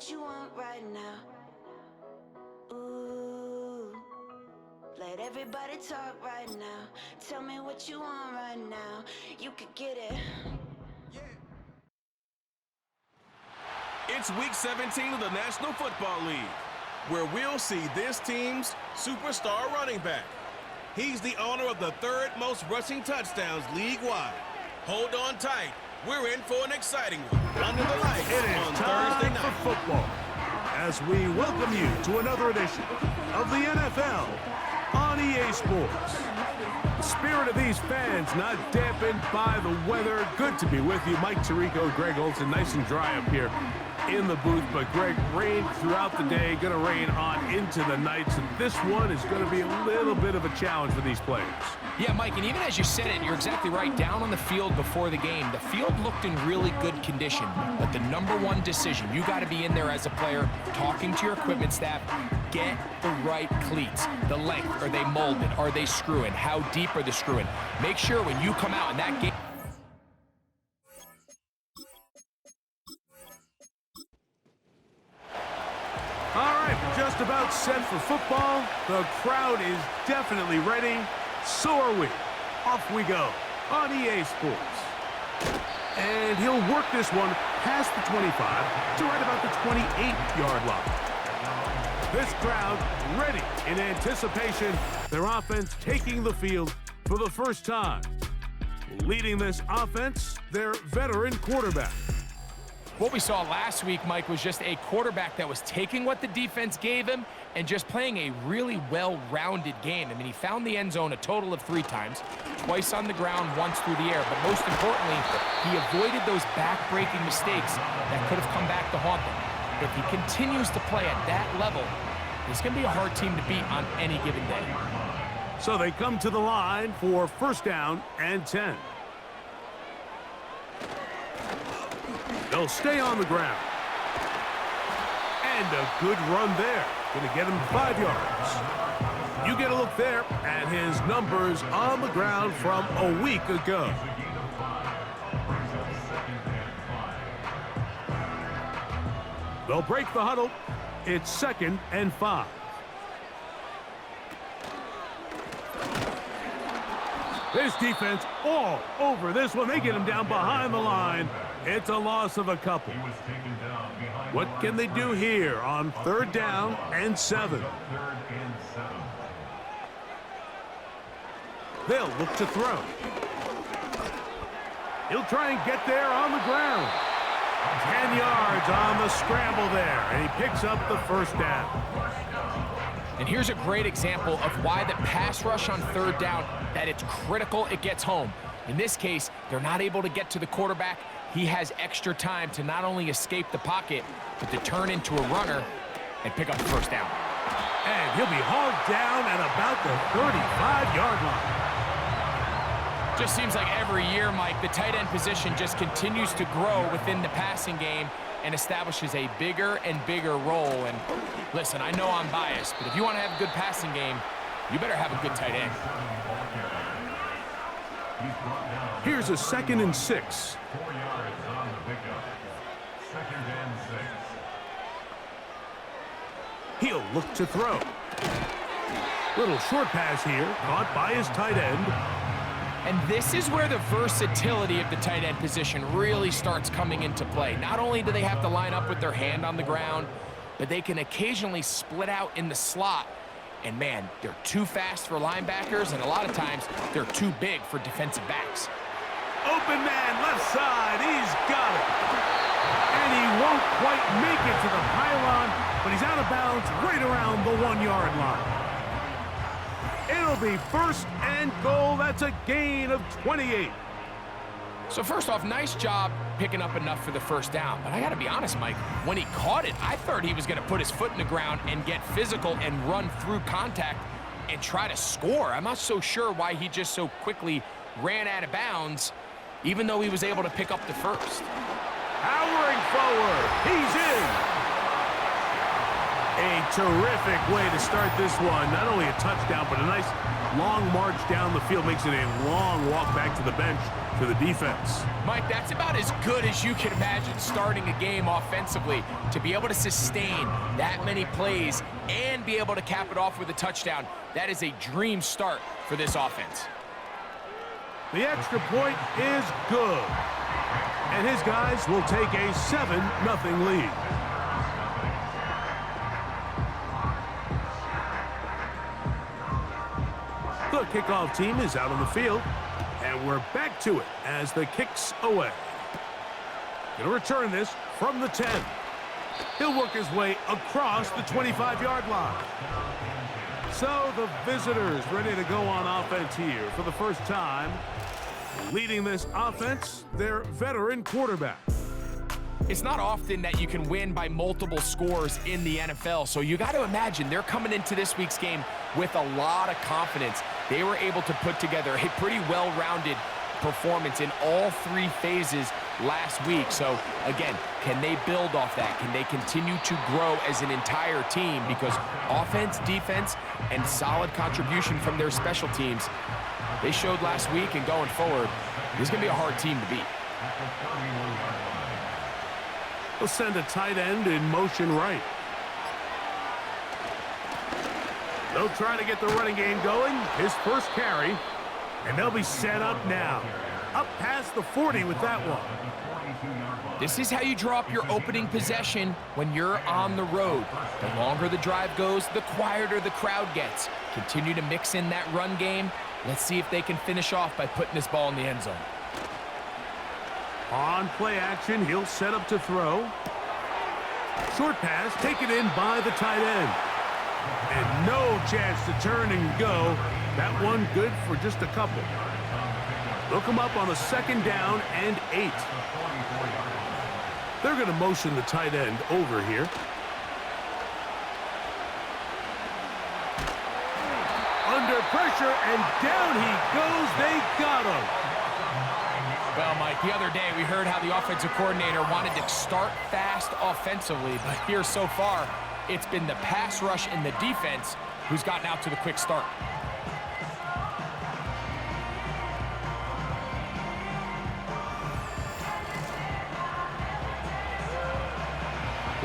what you want right now. Ooh, let everybody talk right now. Tell me what you want right now. You could get it. It's Week 17 of the National Football League, where we'll see this team's superstar running back. He's the owner of the third most rushing touchdowns league-wide. Hold on tight. We're in for an exciting one. Under the lights It is on time Thursday night. for football as we welcome you to another edition of the NFL on EA Sports. The spirit of these fans not dampened by the weather. Good to be with you. Mike Tirico, Greg Olson, nice and dry up here in the booth. But Greg, rain throughout the day, going to rain on into the night. So this one is going to be a little bit of a challenge for these players. Yeah, Mike, and even as you said it, you're exactly right. Down on the field before the game, the field looked in really good condition. But the number one decision, you got to be in there as a player, talking to your equipment staff, get the right cleats. The length, are they molded? Are they screwing? How deep are they screwing? Make sure when you come out in that game. All right, we're just about set for football. The crowd is definitely ready. So are we. Off we go on EA Sports. And he'll work this one past the 25 to right about the 28-yard line. This crowd ready in anticipation. Their offense taking the field for the first time. Leading this offense, their veteran quarterback. What we saw last week, Mike, was just a quarterback that was taking what the defense gave him and just playing a really well-rounded game. I mean, he found the end zone a total of 3 times, twice on the ground, once through the air. But most importantly, he avoided those back-breaking mistakes that could have come back to haunt them. If he continues to play at that level, it's going to be a hard team to beat on any given day. So they come to the line for first down and 10. They'll stay on the ground. And a good run there. Going to get him 5 yards. You get a look there at his numbers on the ground from a week ago. They'll break the huddle. It's 2nd and 5. This defense all over this one. They get him down behind the line. It's a loss of a couple. What can they do here on 3rd down and 7? They'll look to throw. He'll try and get there on the ground. 10 yards on the scramble there, and he picks up the first down. And here's a great example of why the pass rush on 3rd down, that it's critical it gets home. In this case, they're not able to get to the quarterback. He has extra time to not only escape the pocket, but to turn into a runner and pick up the first down. And he'll be hauled down at about the 35-yard line. Just seems like every year, Mike, the tight end position just continues to grow within the passing game and establishes a bigger and bigger role. And listen, I know I'm biased, but if you want to have a good passing game, you better have a good tight end. Here's a 2nd and 6. 4 yards on the pickup. 2nd and 6. He'll look to throw. Little short pass here, caught by his tight end. And this is where the versatility of the tight end position really starts coming into play. Not only do they have to line up with their hand on the ground, but they can occasionally split out in the slot. And man, they're too fast for linebackers, and a lot of times they're too big for defensive backs. Open man, left side, he's got it. And he won't quite make it to the pylon, but he's out of bounds right around the 1-yard line. It'll be 1st and goal. That's a gain of 28. So first off, nice job picking up enough for the first down. But I got to be honest, Mike, when he caught it, I thought he was going to put his foot in the ground and get physical and run through contact and try to score. I'm not so sure why he just so quickly ran out of bounds, even though he was able to pick up the first. Powering forward, he's in. A terrific way to start this one. Not only a touchdown, but a nice long march down the field. Makes it a long walk back to the bench for the defense. Mike, that's about as good as you can imagine starting a game offensively. To be able to sustain that many plays and be able to cap it off with a touchdown, that is a dream start for this offense. The extra point is good. And his guys will take a 7-0 lead. The kickoff team is out on the field, and we're back to it as the kick's away. Gonna return this from the 10. He'll work his way across the 25-yard line. So the visitors ready to go on offense here for the first time. Leading this offense, their veteran quarterback. It's not often that you can win by multiple scores in the NFL, so you got to imagine they're coming into this week's game with a lot of confidence. They were able to put together a pretty well-rounded performance in all three phases last week. So, again, can they build off that? Can they continue to grow as an entire team? Because offense, defense, and solid contribution from their special teams, they showed last week, and going forward, this is going to be a hard team to beat. They'll send a tight end in motion right. They'll try to get the running game going. His first carry. And they'll be set up now. Up past the 40 with that one. This is how you draw up your opening possession when you're on the road. The longer the drive goes, the quieter the crowd gets. Continue to mix in that run game. Let's see if they can finish off by putting this ball in the end zone. On play action, he'll set up to throw. Short pass taken in by the tight end. And no chance to turn and go. That one good for just a couple. They'll come up on a 2nd down and 8. They're going to motion the tight end over here. Under pressure, and down he goes. They got him. Well, Mike, the other day we heard how the offensive coordinator wanted to start fast offensively, but here so far, it's been the pass rush and the defense who's gotten out to the quick start.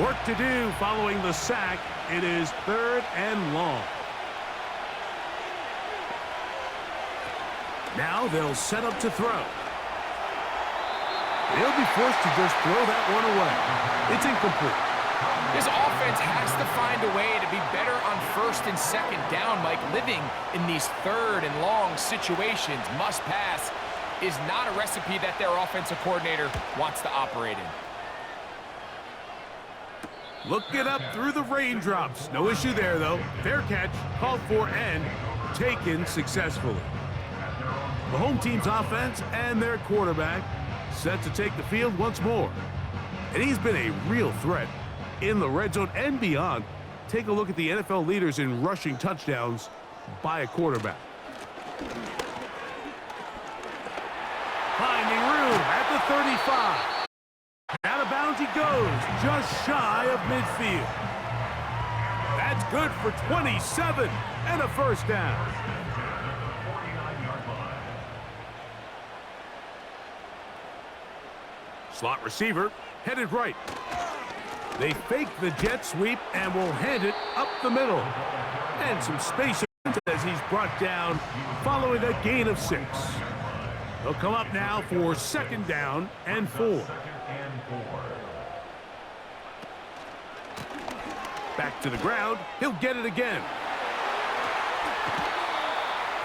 Work to do following the sack. It is 3rd and long. Now they'll set up to throw. They'll be forced to just throw that one away. It's incomplete. This offense has to find a way to be better on 1st and 2nd down, Mike. Living in these 3rd and long situations, must pass, is not a recipe that their offensive coordinator wants to operate in. Look it up through the raindrops. No issue there, though. Fair catch, called for, and taken successfully. The home team's offense and their quarterback set to take the field once more. And he's been a real threat in the red zone and beyond. Take a look at the NFL leaders in rushing touchdowns by a quarterback. Finding room at the 35. Out of bounds he goes, just shy of midfield. That's good for 27 and a 1st down. Slot receiver headed right. They fake the jet sweep and will hand it up the middle. And some space as he's brought down following a gain of 6. They'll come up now for 2nd down and 4. Back to the ground. He'll get it again.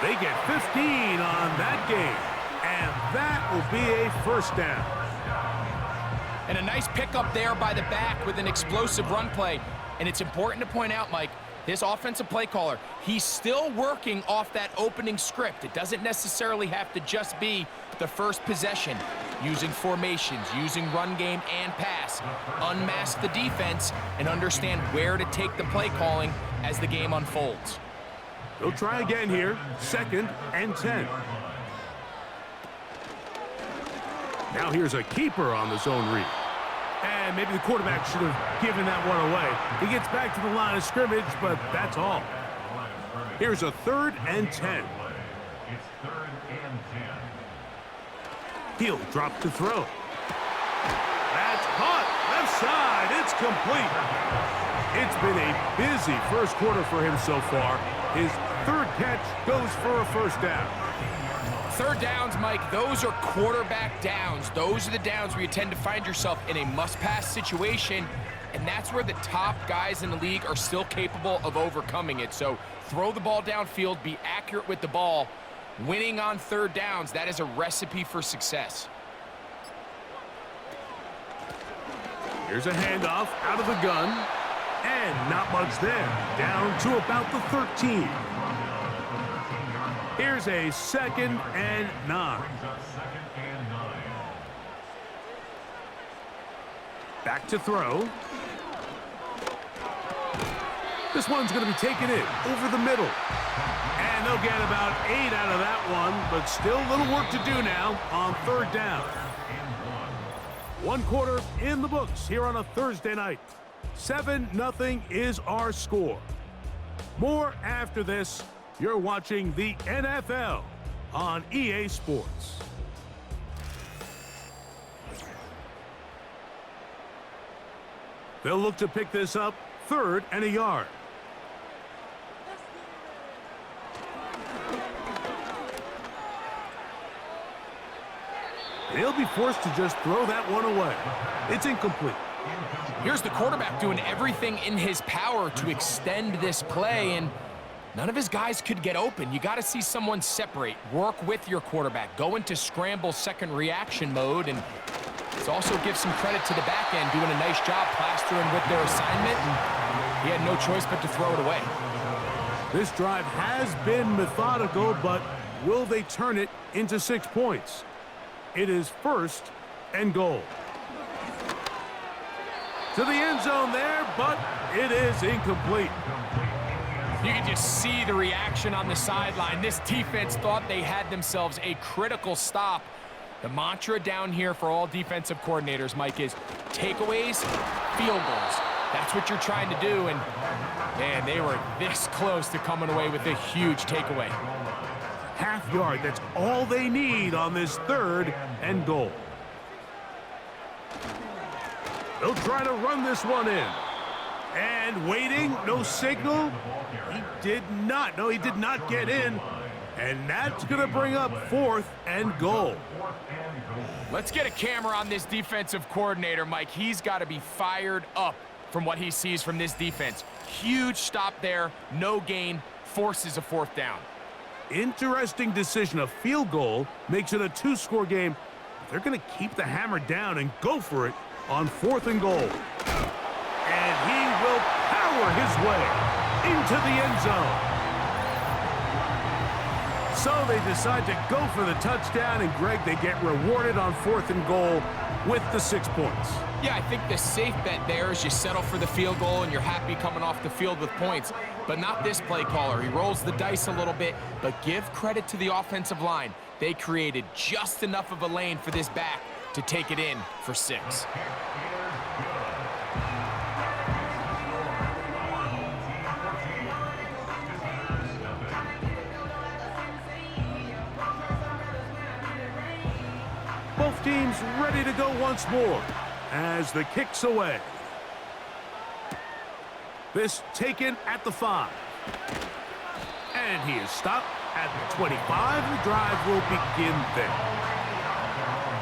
They get 15 on that game. And that will be a 1st down. And a nice pickup there by the back with an explosive run play. And it's important to point out, Mike, this offensive play caller, he's still working off that opening script. It doesn't necessarily have to just be the first possession. Using formations, using run game and pass. Unmask the defense and understand where to take the play calling as the game unfolds. They'll try again here. 2nd and 10. Now here's a keeper on the zone read. And maybe the quarterback should have given that one away. He gets back to the line of scrimmage, but that's all. Here's a 3rd and 10. It's 3rd and 10. He'll drop to throw. That's caught. Left side. It's complete. It's been a busy first quarter for him so far. His 3rd catch goes for a first down. 3rd downs, Mike, those are quarterback downs. Those are the downs where you tend to find yourself in a must-pass situation, and that's where the top guys in the league are still capable of overcoming it. So throw the ball downfield, be accurate with the ball. Winning on 3rd downs, that is a recipe for success. Here's a handoff out of the gun, and not much there. Down to about the 13. Here's a 2nd and 9. Back to throw. This one's going to be taken in over the middle. And they'll get about 8 out of that one, but still a little work to do now on 3rd down. 1 quarter in the books here on a Thursday night. 7-0 is our score. More after this. You're watching the NFL on EA Sports. They'll look to pick this up 3rd and a yard. They'll be forced to just throw that one away. It's incomplete. Here's the quarterback doing everything in his power to extend this play, and none of his guys could get open. You got to see someone separate, work with your quarterback, go into scramble second reaction mode, and let's also give some credit to the back end doing a nice job plastering with their assignment. And he had no choice but to throw it away. This drive has been methodical, but will they turn it into 6 points? It is 1st and goal. To the end zone there, but it is incomplete. You can just see the reaction on the sideline. This defense thought they had themselves a critical stop. The mantra down here for all defensive coordinators, Mike, is takeaways, field goals. That's what you're trying to do, and man, they were this close to coming away with a huge takeaway. Half yard, that's all they need on this 3rd and goal. They'll try to run this one in. And waiting, no signal. He did not. No, he did not get in. And that's going to bring up 4th and goal. Let's get a camera on this defensive coordinator, Mike. He's got to be fired up from what he sees from this defense. Huge stop there, no gain, forces a 4th down. Interesting decision. A field goal makes it a 2-score game. They're going to keep the hammer down and go for it on 4th and goal. And he will power his way into the end zone. So they decide to go for the touchdown, and Greg, they get rewarded on 4th and goal with the 6 points. Yeah, I think the safe bet there is you settle for the field goal and you're happy coming off the field with points, but not this play caller. He rolls the dice a little bit, but give credit to the offensive line. They created just enough of a lane for this back to take it in for 6. Both teams ready to go once more as the kick's away. This taken at the 5. And he is stopped at the 25. The drive will begin there.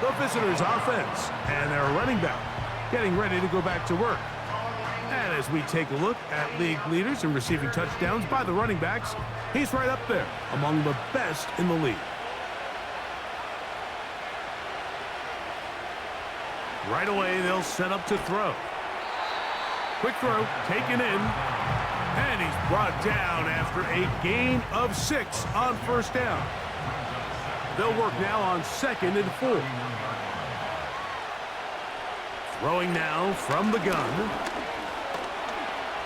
The visitors' offense and their running back getting ready to go back to work. And as we take a look at league leaders in receiving touchdowns by the running backs, he's right up there among the best in the league. Right away, they'll set up to throw. Quick throw, taken in, and he's brought down after a gain of 6 on 1st down. They'll work now on 2nd and 4. Throwing now from the gun.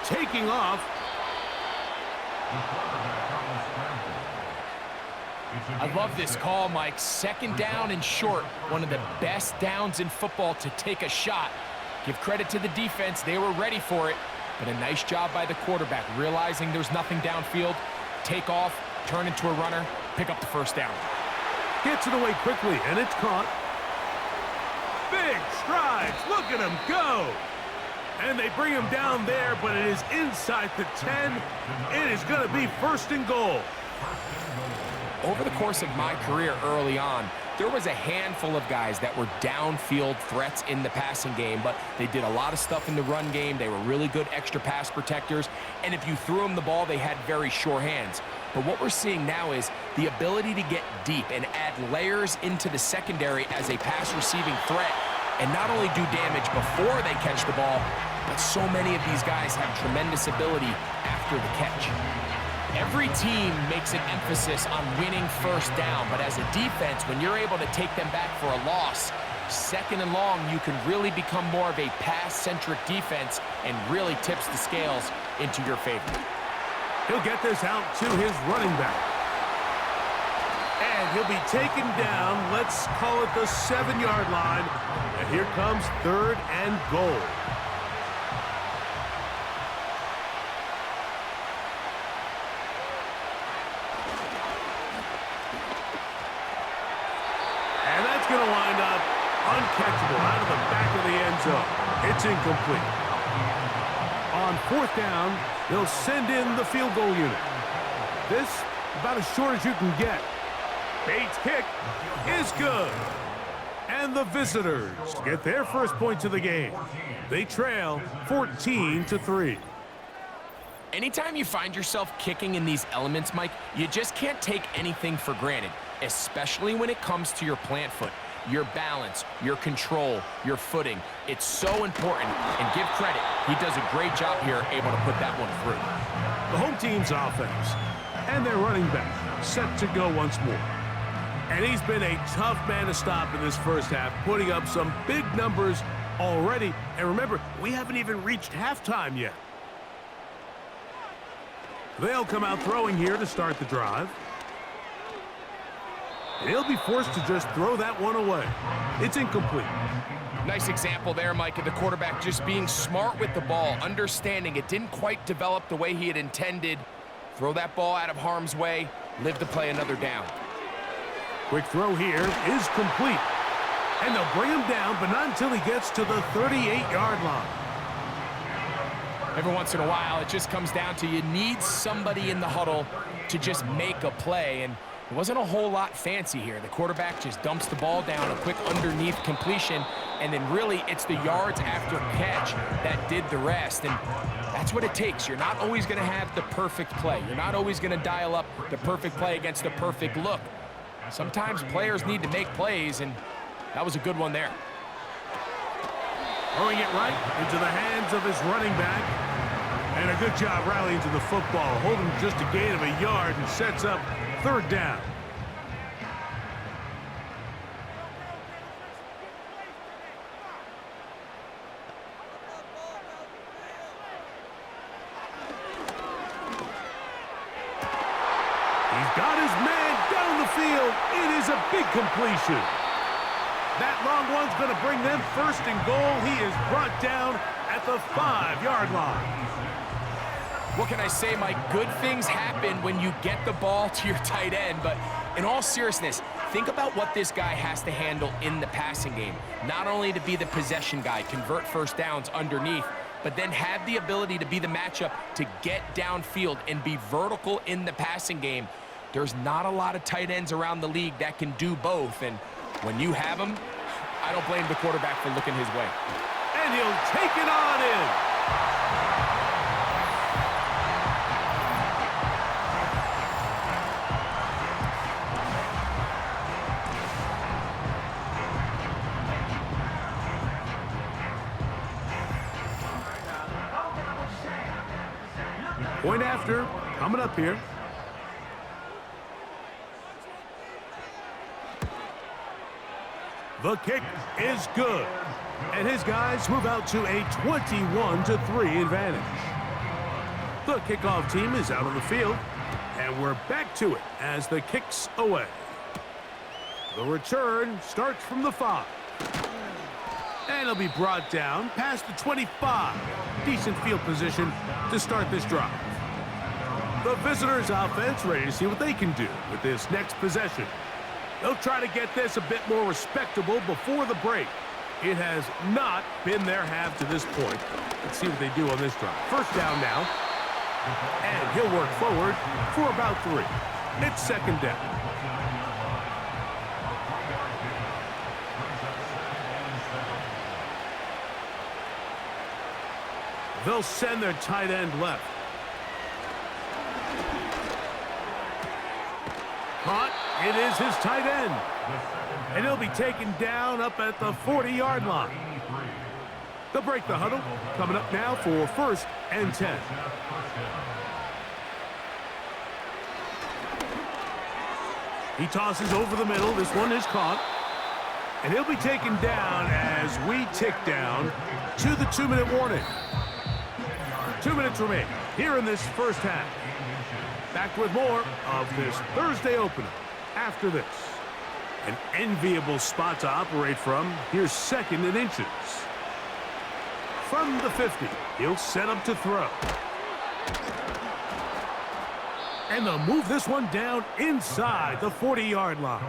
Taking off. I love this call, Mike. 2nd down and short. One of the best downs in football to take a shot. Give credit to the defense. They were ready for it. But a nice job by the quarterback, realizing there's nothing downfield. Take off, turn into a runner, pick up the first down. Gets it away quickly, and it's caught. Big strides. Look at him go. And they bring him down there, but it is inside the 10. It is going to be 1st and goal. Over the course of my career early on, there was a handful of guys that were downfield threats in the passing game, but they did a lot of stuff in the run game. They were really good extra pass protectors, and if you threw them the ball, they had very sure hands. But what we're seeing now is the ability to get deep and add layers into the secondary as a pass-receiving threat, and not only do damage before they catch the ball, but so many of these guys have tremendous ability after the catch. Every team makes an emphasis on winning first down, but as a defense, when you're able to take them back for a loss, 2nd and long, you can really become more of a pass-centric defense and really tips the scales into your favor. He'll get this out to his running back. And he'll be taken down, let's call it the 7-yard line. And here comes 3rd and goal. Going to wind up uncatchable out of the back of the end zone. It's incomplete. On 4th down, they'll send in the field goal unit. This about as short as you can get. Bates' kick is good. And the visitors get their first points of the game. They trail 14-3. Anytime you find yourself kicking in these elements, Mike, you just can't take anything for granted, especially when it comes to your plant foot, your balance, your control, your footing. It's so important, and give credit. He does a great job here, able to put that one through. The home team's offense and their running back set to go once more. And he's been a tough man to stop in this first half, putting up some big numbers already. And remember, we haven't even reached halftime yet. They'll come out throwing here to start the drive. And he'll be forced to just throw that one away. It's incomplete. Nice example there, Mike, of the quarterback just being smart with the ball, understanding it didn't quite develop the way he had intended. Throw that ball out of harm's way, live to play another down. Quick throw here is complete. And they'll bring him down, but not until he gets to the 38-yard line. Every once in a while, it just comes down to you need somebody in the huddle to just make a play, and it wasn't a whole lot fancy here. The quarterback just dumps the ball down, a quick underneath completion, and then really it's the yards after catch that did the rest, and that's what it takes. You're not always going to have the perfect play. You're not always going to dial up the perfect play against the perfect look. Sometimes players need to make plays, and that was a good one there. Throwing it right into the hands of his running back. And a good job rallying to the football, holding just a gain of a yard and sets up 3rd down. He's got his man down the field. It is a big completion. That long one's going to bring them 1st and goal. He is brought down at the 5-yard line. What can I say, Mike? Good things happen when you get the ball to your tight end, but in all seriousness, think about what this guy has to handle in the passing game. Not only to be the possession guy, convert first downs underneath, but then have the ability to be the matchup to get downfield and be vertical in the passing game. There's not a lot of tight ends around the league that can do both, and when you have him, I don't blame the quarterback for looking his way. And he'll take it on in. Point after, coming up here. The kick is good. And his guys move out to a 21-3 advantage. The kickoff team is out on the field. And we're back to it as the kick's away. The return starts from the 5. And he'll be brought down past the 25. Decent field position to start this drive. The visitors' offense ready to see what they can do with this next possession. They'll try to get this a bit more respectable before the break. It has not been their half to this point. Let's see what they do on this drive. First down now. And he'll work forward for about 3. It's second down. They'll send their tight end left. Caught. It is his tight end. And he'll be taken down up at the 40-yard line. They'll break the huddle. Coming up now for 1st and 10. He tosses over the middle. This one is caught. And he'll be taken down as we tick down to the 2-minute warning. 2 minutes remain here in this first half. Back with more of this Thursday opener after this. An enviable spot to operate from. Here's 2nd and inches. From the 50, he'll set up to throw. And they'll move this one down inside the 40-yard line.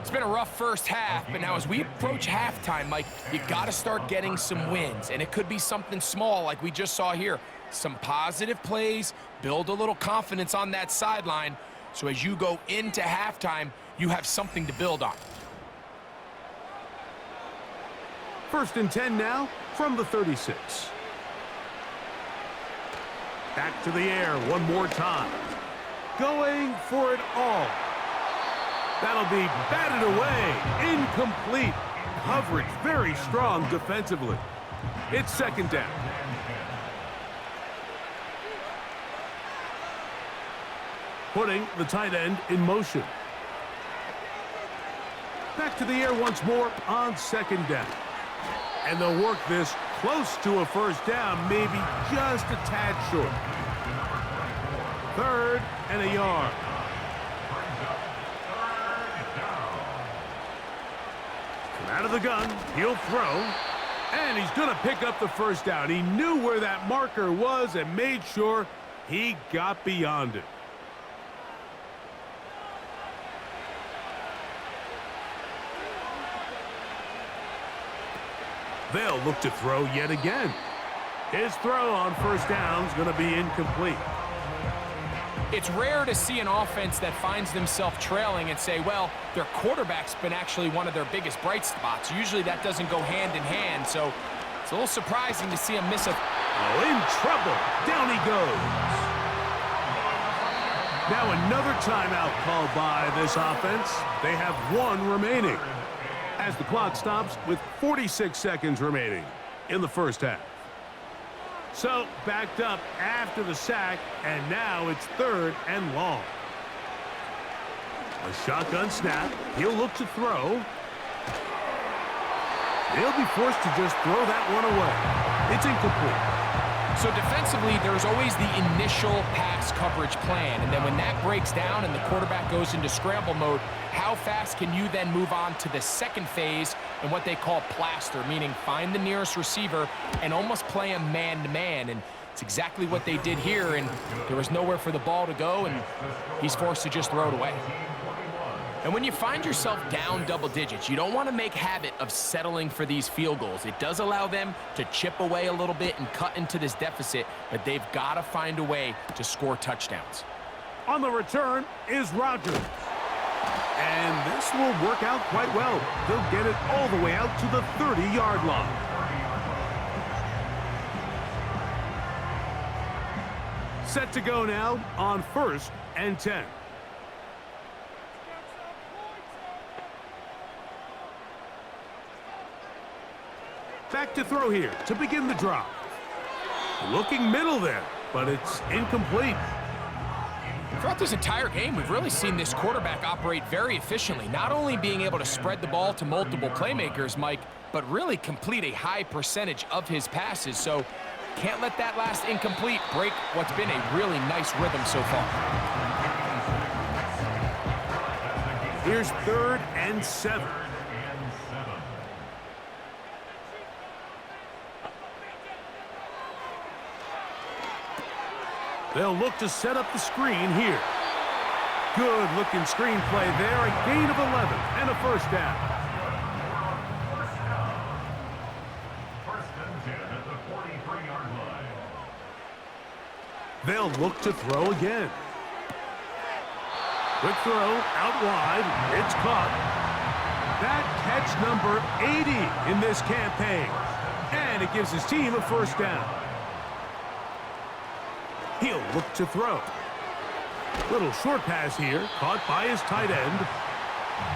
It's been a rough first half, but now as we approach halftime, Mike, you got to start getting some wins. And it could be something small like we just saw here. Some positive plays, build a little confidence on that sideline. So as you go into halftime, you have something to build on. 1st and 10 now from the 36. Back to the air one more time. Going for it all. That'll be batted away. Incomplete. Coverage very strong defensively. It's 2nd down. Putting the tight end in motion. Back to the air once more on 2nd down. And they'll work this close to a 1st down, maybe just a tad short. 3rd and a yard. Come out of the gun, he'll throw, and he's going to pick up the 1st down. He knew where that marker was and made sure he got beyond it. They'll look to throw yet again. His throw on 1st down is going to be incomplete. It's rare to see an offense that finds themselves trailing and say, well, their quarterback's been actually one of their biggest bright spots. Usually that doesn't go hand in hand, so it's a little surprising to see him miss a... Oh, in trouble. Down he goes. Now another timeout called by this offense. They have 1 remaining, as the clock stops with 46 seconds remaining in the first half. So, backed up after the sack, and now it's 3rd and long. A shotgun snap. He'll look to throw. He'll be forced to just throw that one away. It's incomplete. So defensively, there's always the initial pass coverage plan, and then when that breaks down and the quarterback goes into scramble mode, how fast can you then move on to the second phase and what they call plaster, meaning find the nearest receiver and almost play him man-to-man, and it's exactly what they did here, and there was nowhere for the ball to go, and he's forced to just throw it away. And when you find yourself down double digits, you don't want to make habit of settling for these field goals. It does allow them to chip away a little bit and cut into this deficit, but they've got to find a way to score touchdowns. On the return is Rodgers. And this will work out quite well. They'll get it all the way out to the 30-yard line. Set to go now on 1st and 10. Back to throw here to begin the drive. Looking middle there, but it's incomplete. Throughout this entire game, we've really seen this quarterback operate very efficiently, not only being able to spread the ball to multiple playmakers, Mike, but really complete a high percentage of his passes. So can't let that last incomplete break what's been a really nice rhythm so far. Here's 3rd and 7. They'll look to set up the screen here. Good-looking screenplay there. A gain of 11 and a first down. First and 10 at the 43-yard line. They'll look to throw again. Quick throw out wide. It's caught. That catch number 80 in this campaign. And it gives his team a first down. He'll look to throw. Little short pass here, caught by his tight end.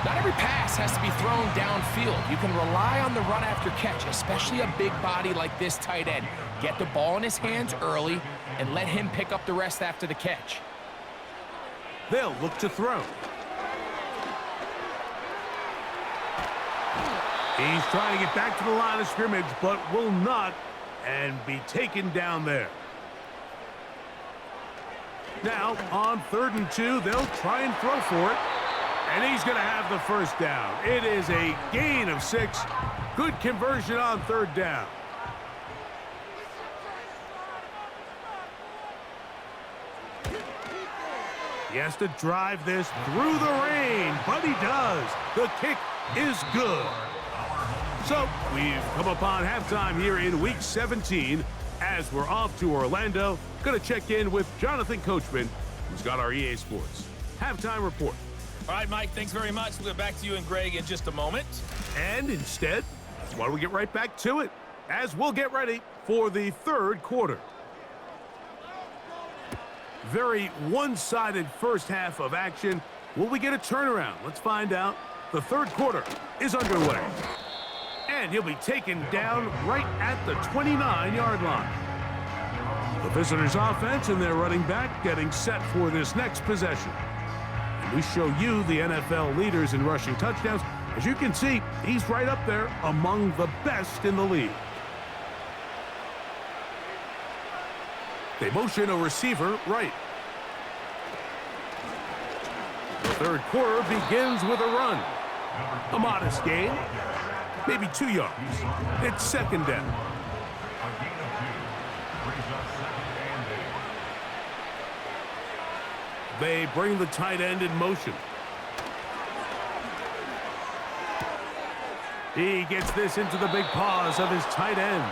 Not every pass has to be thrown downfield. You can rely on the run after catch, especially a big body like this tight end. Get the ball in his hands early and let him pick up the rest after the catch. They'll look to throw. He's trying to get back to the line of scrimmage, but will not, and be taken down there. Now, on 3rd and 2, they'll try and throw for it. And he's going to have the first down. It is a gain of 6. Good conversion on 3rd down. He has to drive this through the rain, but he does. The kick is good. So, we've come upon halftime here in Week 17 as we're off to Orlando. Going to check in with Jonathan Coachman, who's got our EA Sports halftime report. All right, Mike, thanks very much. We'll get back to you and Greg in just a moment. And instead, why don't we get right back to it as we'll get ready for the 3rd quarter. Very one-sided first half of action. Will we get a turnaround? Let's find out. The 3rd quarter is underway. And he'll be taken down right at the 29-yard line. The visitors' offense and their running back getting set for this next possession. And we show you the NFL leaders in rushing touchdowns. As you can see, he's right up there among the best in the league. They motion a receiver right. The 3rd quarter begins with a run. A modest gain. Maybe 2 yards. It's 2nd down. A gain of 2. Brings up 2nd and 8. They bring the tight end in motion. He gets this into the big paws of his tight end.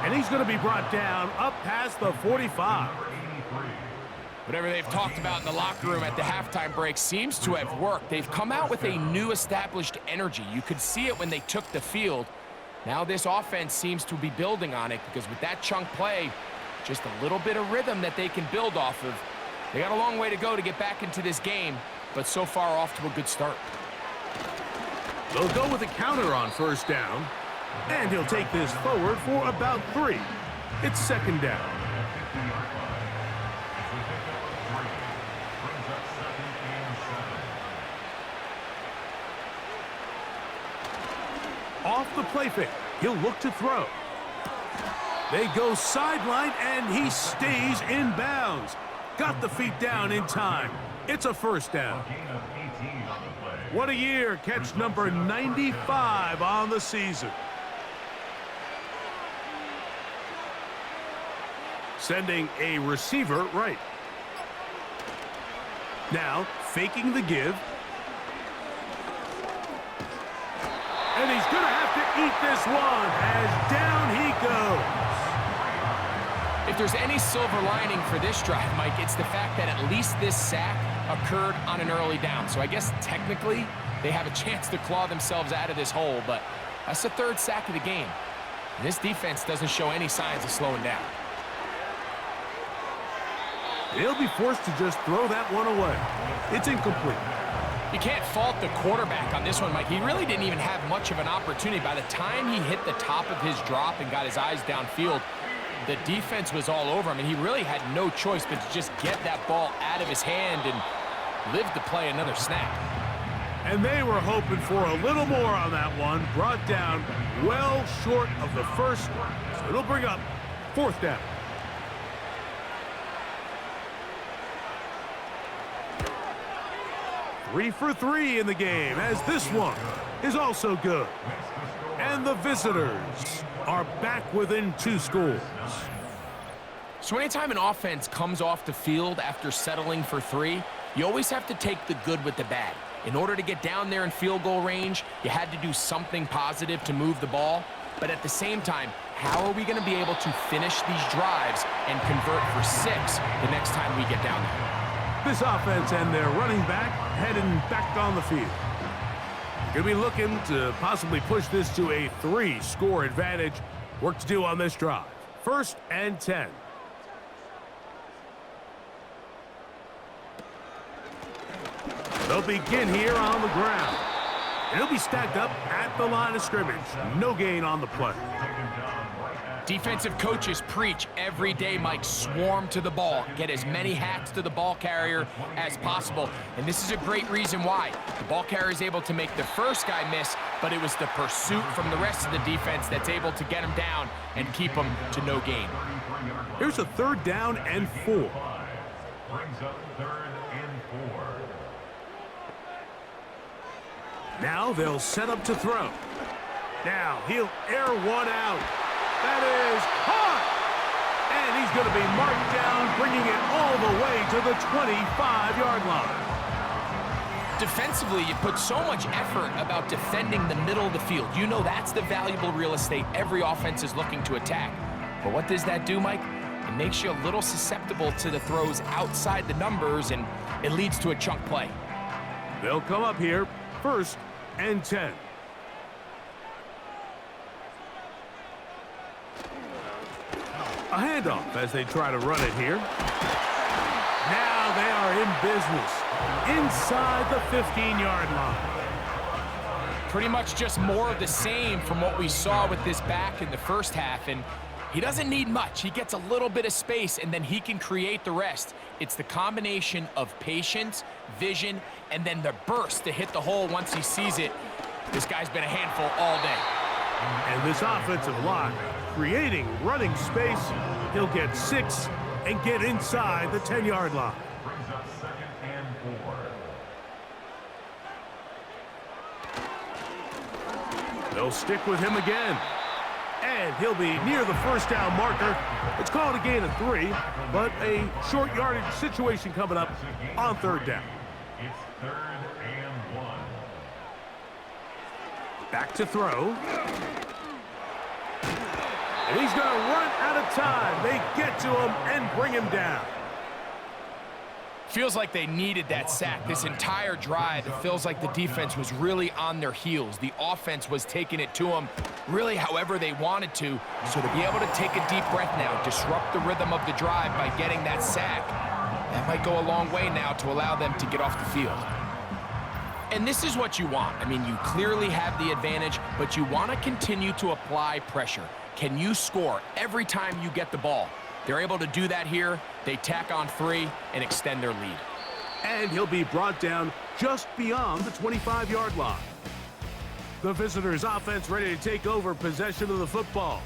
And he's going to be brought down up past the 45. Whatever they've talked about in the locker room at the halftime break seems to have worked. They've come out with a new established energy. You could see it when they took the field. Now this offense seems to be building on it because with that chunk play, just a little bit of rhythm that they can build off of. They got a long way to go to get back into this game, but so far off to a good start. They'll go with a counter on 1st down, and he'll take this forward for about 3. It's 2nd down. Off the play fake, he'll look to throw. They go sideline, and he stays in bounds. Got the feet down in time. It's a first down. What a year. Catch number 95 on the season. Sending a receiver right. Now, faking the give. And he's going to have to eat this one as down he goes. If there's any silver lining for this drive, Mike, it's the fact that at least this sack occurred on an early down. So I guess technically they have a chance to claw themselves out of this hole, but that's the 3rd sack of the game. And this defense doesn't show any signs of slowing down. They'll be forced to just throw that one away. It's incomplete. You can't fault the quarterback on this one, Mike. He really didn't even have much of an opportunity. By the time he hit the top of his drop and got his eyes downfield, the defense was all over him, and he really had no choice but to just get that ball out of his hand and live to play another snap. And they were hoping for a little more on that one. Brought down well short of the first, so it'll bring up 4th down. Three for 3 in the game, as this one is also good. And the visitors are back within 2 scores. So anytime an offense comes off the field after settling for 3, you always have to take the good with the bad. In order to get down there in field goal range, you had to do something positive to move the ball. But at the same time, how are we going to be able to finish these drives and convert for 6 the next time we get down there? This offense and their running back heading back on the field. Going to be looking to possibly push this to a 3-score advantage. Work to do on this drive. 1st and 10. They'll begin here on the ground. And he'll be stacked up at the line of scrimmage. No gain on the play. Defensive coaches preach every day, Mike, swarm to the ball. Get as many hats to the ball carrier as possible. And this is a great reason why. The ball carrier is able to make the first guy miss, but it was the pursuit from the rest of the defense that's able to get him down and keep him to no gain. Here's a 3rd down and 4. Brings up 3rd and 4. Now they'll set up to throw. Now he'll air one out. That is caught! And he's going to be marked down, bringing it all the way to the 25-yard line. Defensively, you put so much effort about defending the middle of the field. You know that's the valuable real estate every offense is looking to attack. But what does that do, Mike? It makes you a little susceptible to the throws outside the numbers, and it leads to a chunk play. They'll come up here, 1st and 10. A handoff as they try to run it here. Now they are in business inside the 15-yard line. Pretty much just more of the same from what we saw with this back in the first half, and he doesn't need much. He gets a little bit of space, and then he can create the rest. It's the combination of patience, vision, and then the burst to hit the hole once he sees it. This guy's been a handful all day. And this offensive line creating running space. He'll get 6 and get inside the 10-yard line. Brings up 2nd and 4. They'll stick with him again. And he'll be near the 1st down marker. It's called a gain of 3, but a short yardage situation coming up on 3rd down. It's 3rd and 1. Back to throw. And he's going to run out of time. They get to him and bring him down. Feels like they needed that sack this entire drive. It feels like the defense was really on their heels. The offense was taking it to them really however they wanted to. So to be able to take a deep breath now, disrupt the rhythm of the drive by getting that sack, that might go a long way now to allow them to get off the field. And this is what you want. I mean, you clearly have the advantage, but you want to continue to apply pressure. Can you score every time you get the ball? They're able to do that here. They tack on 3 and extend their lead. And he'll be brought down just beyond the 25-yard line. The visitors' offense ready to take over possession of the football.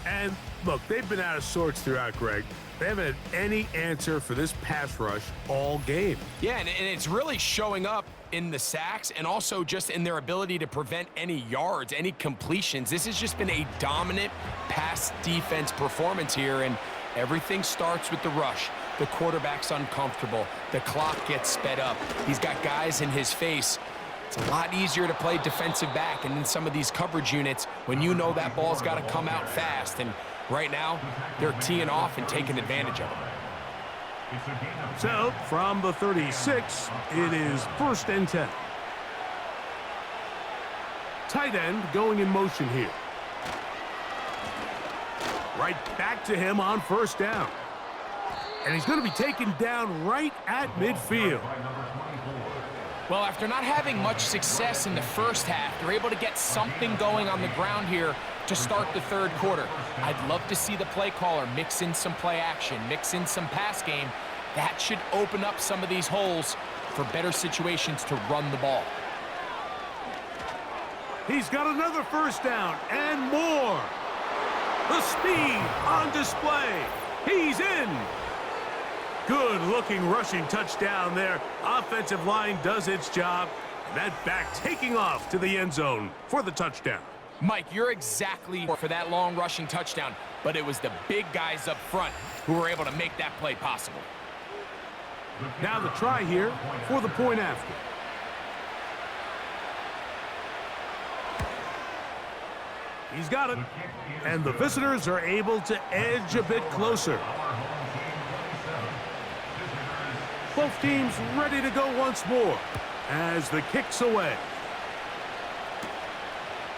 And look, they've been out of sorts throughout, Greg. They haven't had any answer for this pass rush all game. Yeah, and it's really showing up in the sacks and also just in their ability to prevent any yards, any completions. This has just been a dominant pass defense performance here, and everything starts with the rush. The quarterback's uncomfortable. The clock gets sped up. He's got guys in his face. It's a lot easier to play defensive back and in some of these coverage units when you know that ball's got to come out fast. And right now, they're teeing off and taking advantage of it. So, from the 36, it is 1st and 10. Tight end going in motion here. Right back to him on 1st down. And he's going to be taken down right at midfield. Well, after not having much success in the first half, they're able to get something going on the ground here to start the 3rd quarter. I'd love to see the play caller mix in some play action, mix in some pass game. That should open up some of these holes for better situations to run the ball. He's got another 1st down and more. The speed on display. He's in. Good-looking rushing touchdown there. Offensive line does its job. That back taking off to the end zone for the touchdown. Mike, you're exactly for that long rushing touchdown, but it was the big guys up front who were able to make that play possible. Now the try here for the point after. He's got it. And the visitors are able to edge a bit closer. Both teams ready to go once more as the kick's away.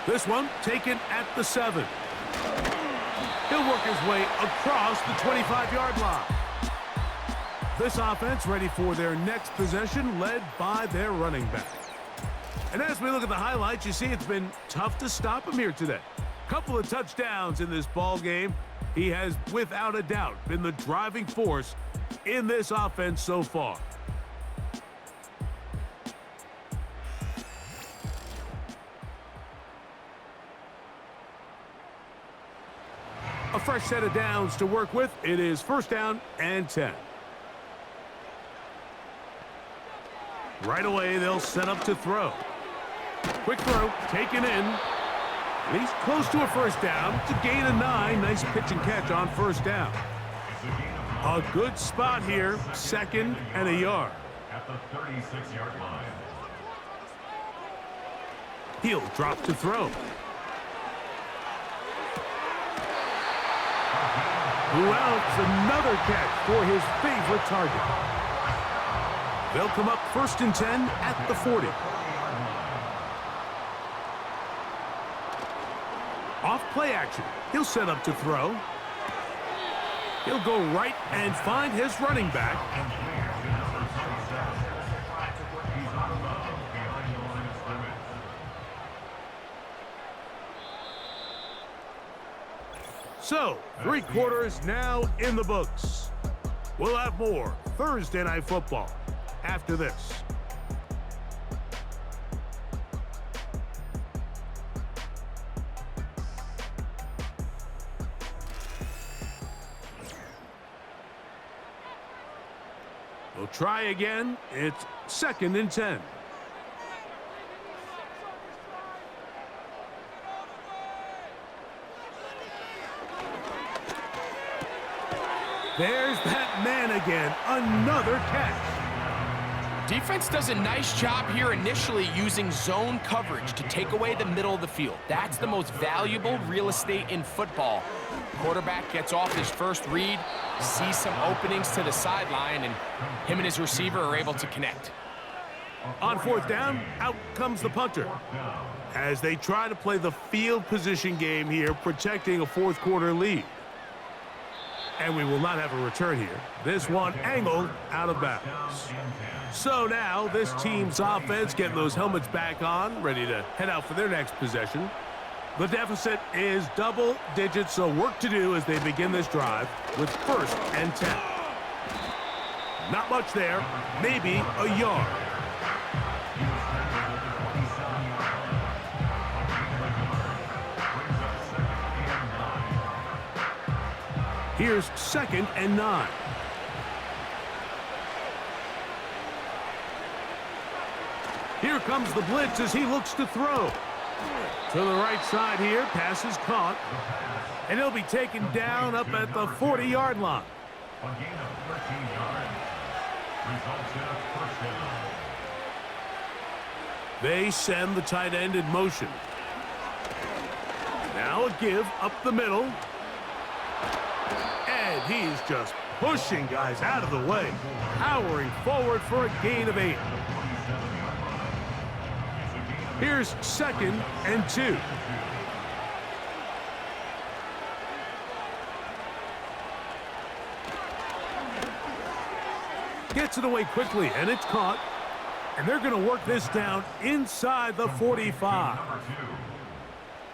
This one taken at the 7. He'll work his way across the 25-yard line. This offense ready for their next possession, led by their running back. And as we look at the highlights, you see it's been tough to stop him here today. Couple of touchdowns in this ball game. He has, without a doubt, been the driving force in this offense so far. A fresh set of downs to work with. It is 1st down and 10. Right away, they'll set up to throw. Quick throw, taken in. And he's close to a 1st down to gain a 9. Nice pitch and catch on 1st down. A good spot here, 2nd and a yard. At the 36-yard line. He'll drop to throw. Who else? Another catch for his favorite target. They'll come up 1st and 10 at the 40. Off play action. He'll set up to throw. He'll go right and find his running back. So, 3 quarters now in the books. We'll have more Thursday Night Football after this. We'll try again. It's 2nd and 10. There's that man again. Another catch. Defense does a nice job here initially using zone coverage to take away the middle of the field. That's the most valuable real estate in football. Quarterback gets off his first read, sees some openings to the sideline, and him and his receiver are able to connect. On 4th down, out comes the punter. As they try to play the field position game here, protecting a 4th quarter lead. And we will not have a return here. This one angled out of bounds. So now this team's offense getting those helmets back on, ready to head out for their next possession. The deficit is double digits, so work to do as they begin this drive with 1st and 10. Not much there, maybe a yard. Here's 2nd and 9. Here comes the blitz as he looks to throw. To the right side here, pass is caught. And he'll be taken down up at the 40-yard line. A gain of 13 yards. Results in a 1st down. They send the tight end in motion. Now a give up the middle. And he's just pushing guys out of the way, powering forward for a gain of 8. Here's 2nd and 2. Gets it away quickly, and it's caught. And they're going to work this down inside the 45.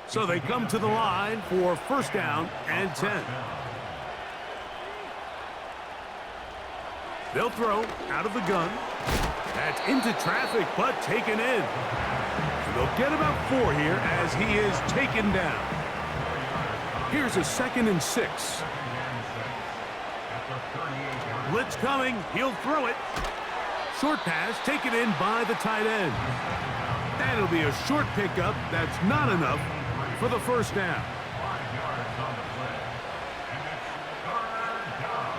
So they come to the line for 1st down and 10. They'll throw out of the gun. That's into traffic, but taken in. And they'll get about 4 here as he is taken down. Here's a 2nd and 6. Blitz coming. He'll throw it. Short pass taken in by the tight end. That'll be a short pickup. That's not enough for the first down. 5 yards on the play. And it's third down.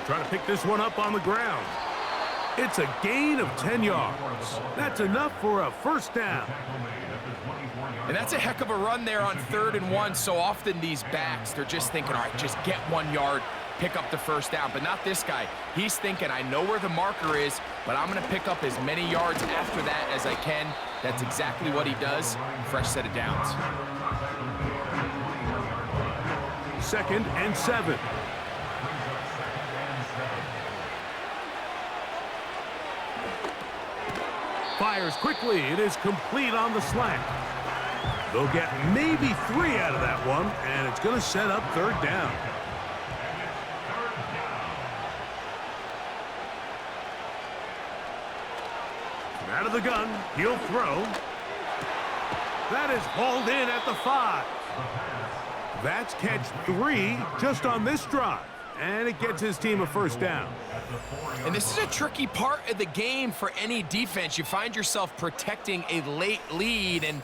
Trying to pick this one up on the ground. It's a gain of 10 yards. That's enough for a first down. And that's a heck of a run there on 3rd and 1. So often these backs, they're just thinking, all right, just get 1 yard, pick up the first down. But not this guy. He's thinking, I know where the marker is, but I'm going to pick up as many yards after that as I can. That's exactly what he does. Fresh set of downs. 2nd and 7. Fires quickly. It is complete on the slant. They'll get maybe 3 out of that one, and it's going to set up 3rd down. Out of the gun, he'll throw. That is hauled in at the 5. That's catch 3 just on this drive, and it gets his team a first down. And this is a tricky part of the game for any defense. You find yourself protecting a late lead, and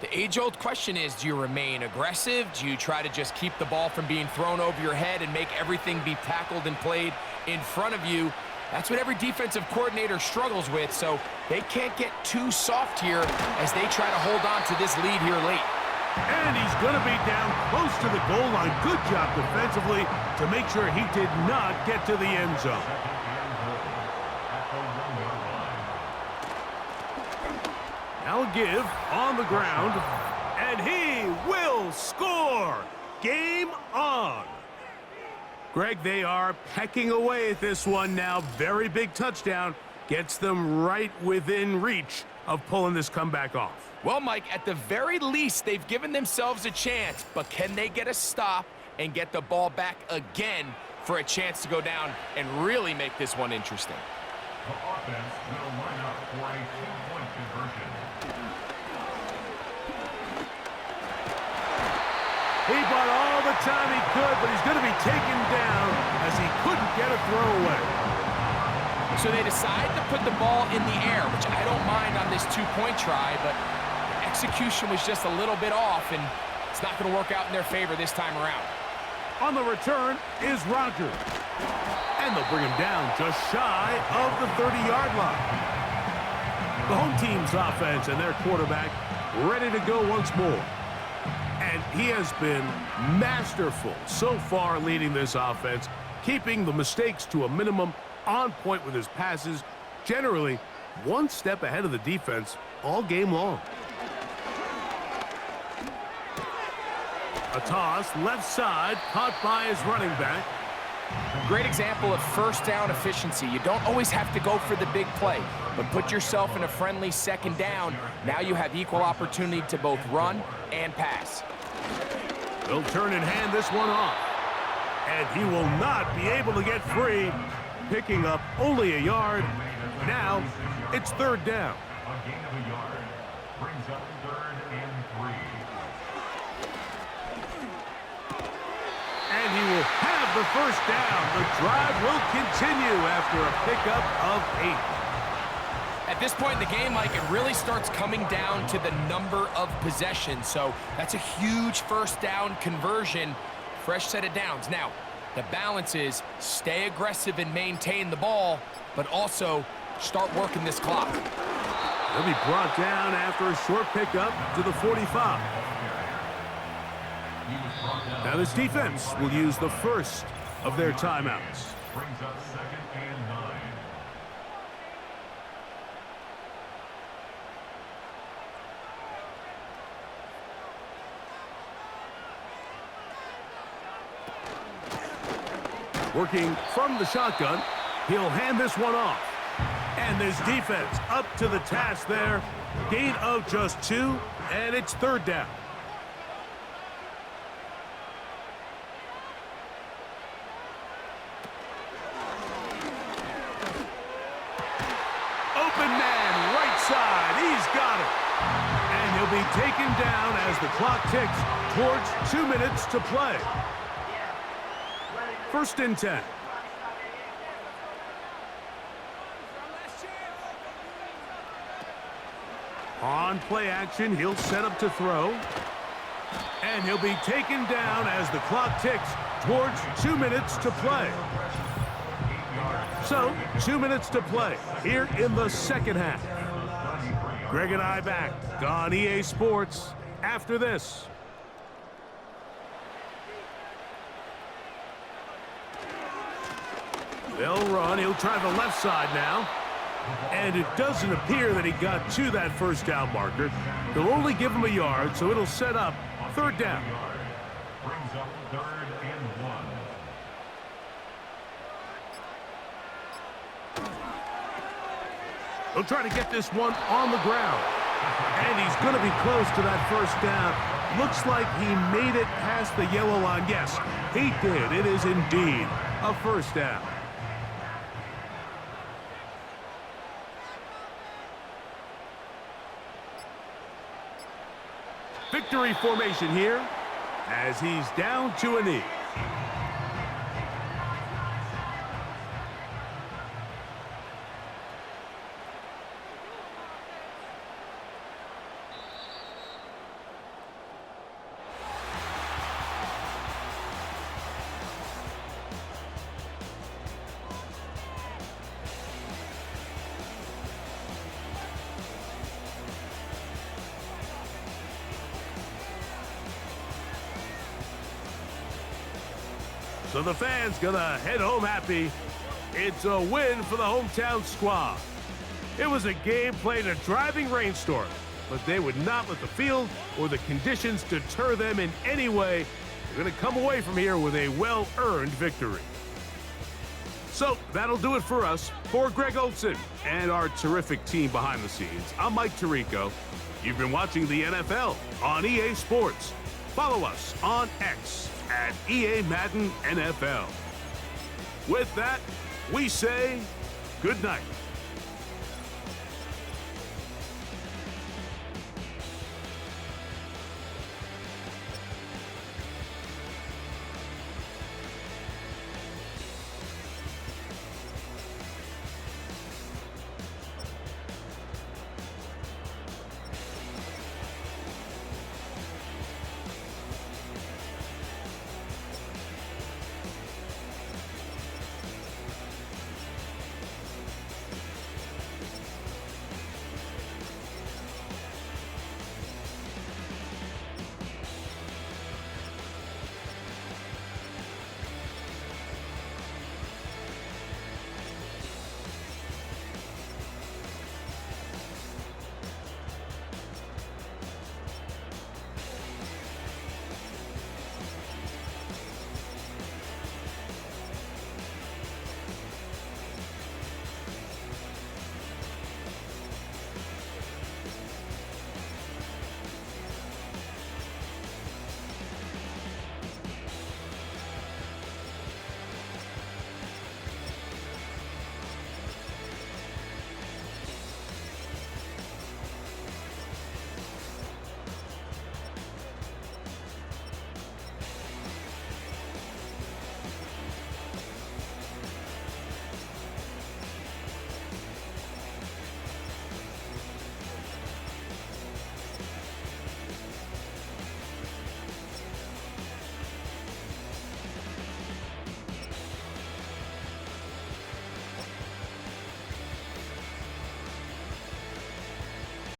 the age-old question is, do you remain aggressive? Do you try to just keep the ball from being thrown over your head and make everything be tackled and played in front of you? That's what every defensive coordinator struggles with, so they can't get too soft here as they try to hold on to this lead here late. And he's going to be down close to the goal line. Good job defensively to make sure he did not get to the end zone. Now a give on the ground, and he will score. Game on. Greg, they are pecking away at this one now. Very big touchdown. Gets them right within reach of pulling this comeback off. Well, Mike, at the very least, they've given themselves a chance, but can they get a stop and get the ball back again for a chance to go down and really make this one interesting? The offense will line up for a 2-point conversion. He bought all the time he could, but he's going to be taken down as he couldn't get a throw away. So they decide to put the ball in the air, which I don't mind on this 2-point try, but the execution was just a little bit off, and it's not going to work out in their favor this time around. On the return is Rogers. And they'll bring him down just shy of the 30-yard line. The home team's offense and their quarterback ready to go once more. And he has been masterful so far leading this offense, keeping the mistakes to a minimum, on point with his passes, generally one step ahead of the defense all game long. A toss, left side, caught by his running back. Great example of first down efficiency. You don't always have to go for the big play, but put yourself in a friendly 2nd down. Now you have equal opportunity to both run and pass. They'll turn and hand this one off. And he will not be able to get free, picking up only a yard. Now it's 3rd down. A gain of a yard brings up 3rd and 3. And he will have the first down. The drive will continue after a pickup of 8. At this point in the game, Mike, it really starts coming down to the number of possessions. So that's a huge first down conversion. Fresh set of downs. Now, the balance is stay aggressive and maintain the ball, but also start working this clock. He'll be brought down after a short pickup to the 45. Now this defense will use the first of their timeouts. Brings up 2nd and 9. Working from the shotgun, he'll hand this one off. And this defense up to the task there. Gain of just 2, and it's 3rd down. Open man, right side, he's got it. And he'll be taken down as the clock ticks towards 2 minutes to play. 1st and 10. On play action, he'll set up to throw. And he'll be taken down as the clock ticks towards 2 minutes to play. So, 2 minutes to play here in the second half. Greg and I back on EA Sports after this. They'll run. He'll try the left side now. And it doesn't appear that he got to that first down marker. They'll only give him a yard, so it'll set up third down. Brings up 3rd and 1. He'll try to get this one on the ground. And he's going to be close to that first down. Looks like he made it past the yellow line. Yes, he did. It is indeed a first down. Victory formation here as he's down to a knee. So the fans gonna head home happy. It's a win for the hometown squad. It was a game played in a driving rainstorm, but they would not let the field or the conditions deter them in any way. They're gonna come away from here with a well-earned victory. So that'll do it for us. For Greg Olson and our terrific team behind the scenes, I'm Mike Tirico. You've been watching the NFL on EA Sports. Follow us on X at EA Madden NFL. With that, we say good night.